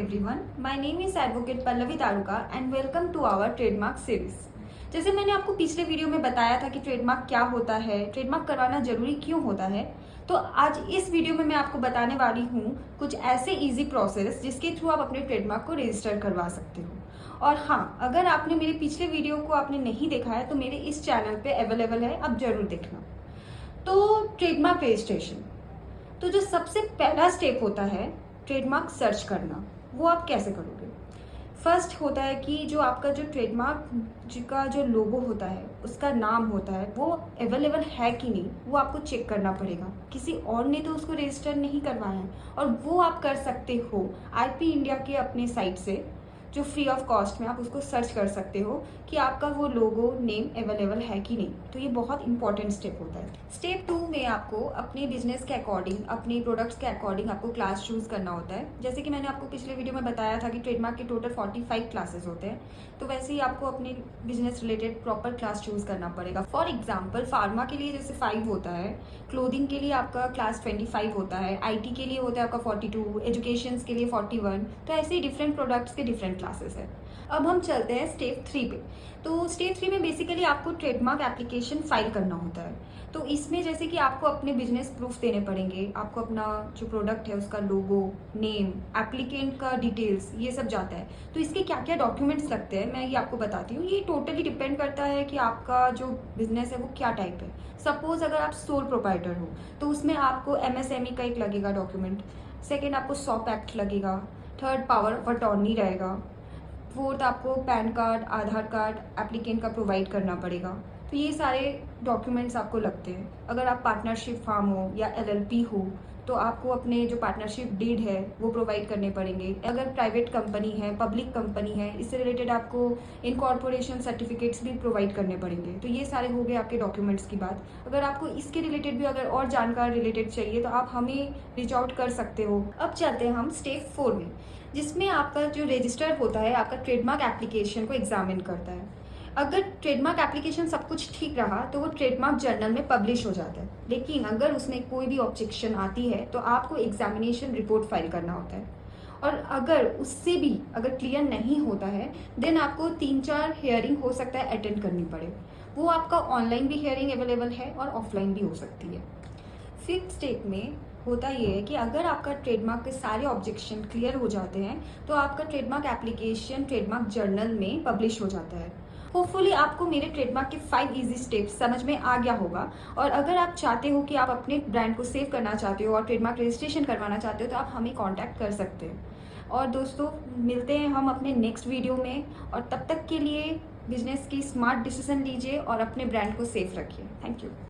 everyone. My name is Advocate Pallavi Taruka and welcome to our trademark series. जैसे मैंने आपको पिछले video में बताया था कि ट्रेडमार्क क्या होता है, ट्रेडमार्क करवाना जरूरी क्यों होता है, तो आज इस वीडियो में मैं आपको बताने वाली हूँ कुछ ऐसे इजी प्रोसेस जिसके थ्रू आप अपने ट्रेडमार्क को रजिस्टर करवा सकते हो। और हाँ, अगर आपने मेरे पिछले वीडियो को आपने नहीं देखा है तो मेरे इस चैनल पे अवेलेबल है, आप जरूर देखना। तो ट्रेडमार्क रजिस्ट्रेशन, तो जो सबसे पहला स्टेप होता है ट्रेडमार्क सर्च करना, वो आप कैसे करोगे? फर्स्ट होता है कि जो आपका जो ट्रेडमार्क का जो लोगो होता है, उसका नाम होता है, वो अवेलेबल है कि नहीं, वो आपको चेक करना पड़ेगा। किसी और ने तो उसको रजिस्टर नहीं करवाया है, और वो आप कर सकते हो आईपी इंडिया के अपने साइट से, जो फ्री ऑफ कॉस्ट में आप उसको सर्च कर सकते हो कि आपका वो लोगो नेम अवेलेबल है कि नहीं। तो ये बहुत इंपॉर्टेंट स्टेप होता है। स्टेप 2 में आपको अपने बिजनेस के अकॉर्डिंग, अपने प्रोडक्ट्स के अकॉर्डिंग आपको क्लास चूज करना होता है। जैसे कि मैंने आपको पिछले वीडियो में बताया था कि ट्रेडमार्क के टोटल 45 क्लासेस होते हैं, तो वैसे ही आपको अपने business related proper class choose करना पड़ेगा। फॉर एग्जाम्पल, फार्मा के लिए जैसे 5 होता है, क्लोथिंग के लिए आपका क्लास 25 होता है, IT के लिए होता है आपका 42, एजुकेशन के लिए 41, तो ऐसे ही डिफरेंट प्रोडक्ट्स के डिफरेंट क्लासेस है। अब हम चलते हैं स्टेप 3 पे। तो स्टेप 3 में बेसिकली आपको ट्रेडमार्क एप्लीकेशन फाइल करना होता है। तो इसमें जैसे कि आपको अपने बिजनेस प्रूफ देने पड़ेंगे, आपको अपना जो प्रोडक्ट है उसका लोगो, नेम, एप्लीकेंट का डिटेल्स, ये सब जाता है। तो इसके क्या क्या डॉक्यूमेंट्स लगते हैं मैं ये आपको बताती हूँ। ये टोटली डिपेंड करता है कि आपका जो बिजनेस है वो क्या टाइप है। सपोज अगर आप सोल प्रोप्राइटर हो तो उसमें आपको MSME का एक लगेगा डॉक्यूमेंट, सेकेंड आपको सॉप एक्ट लगेगा, थर्ड पावर ऑफ अटॉर्नी रहेगा, फोर्थ आपको पैन कार्ड, आधार कार्ड एप्लीकेंट का प्रोवाइड करना पड़ेगा। तो ये सारे डॉक्यूमेंट्स आपको लगते हैं। अगर आप पार्टनरशिप फार्म हो या LLP हो तो आपको अपने जो पार्टनरशिप डीड है वो प्रोवाइड करने पड़ेंगे। अगर प्राइवेट कंपनी है, पब्लिक कंपनी है, इससे रिलेटेड आपको इनकॉर्पोरेशन सर्टिफिकेट्स भी प्रोवाइड करने पड़ेंगे। तो ये सारे हो गए आपके डॉक्यूमेंट्स की बात। अगर आपको इसके रिलेटेड भी अगर और जानकारी रिलेटेड चाहिए तो आप हमें रीच आउट कर सकते हो। अब चलते हैं हम स्टेप 4 में, जिसमें आपका जो रजिस्टर होता है आपका ट्रेडमार्क एप्लीकेशन को एग्जामिन करता है। अगर ट्रेडमार्क एप्लीकेशन सब कुछ ठीक रहा तो वो ट्रेडमार्क जर्नल में पब्लिश हो जाता है। लेकिन अगर उसमें कोई भी ऑब्जेक्शन आती है तो आपको एग्जामिनेशन रिपोर्ट फाइल करना होता है। और अगर उससे भी अगर क्लियर नहीं होता है देन आपको 3-4 हियरिंग हो सकता है अटेंड करनी पड़े। वो आपका ऑनलाइन भी हियरिंग अवेलेबल है और ऑफलाइन भी हो सकती है। 5th स्टेप में होता ये है कि अगर आपका ट्रेडमार्क के सारे ऑब्जेक्शन क्लियर हो जाते हैं तो आपका ट्रेडमार्क एप्लीकेशन ट्रेडमार्क जर्नल में पब्लिश हो जाता है। होपफुली आपको मेरे ट्रेडमार्क के 5 इजी स्टेप्स समझ में आ गया होगा। और अगर आप चाहते हो कि आप अपने ब्रांड को सेव करना चाहते हो और ट्रेडमार्क रजिस्ट्रेशन करवाना चाहते हो तो आप हमें कॉन्टैक्ट कर सकते हैं। और दोस्तों, मिलते हैं हम अपने नेक्स्ट वीडियो में, और तब तक के लिए बिजनेस की स्मार्ट डिसीजन लीजिए और अपने ब्रांड को सेफ रखिए। Thank you.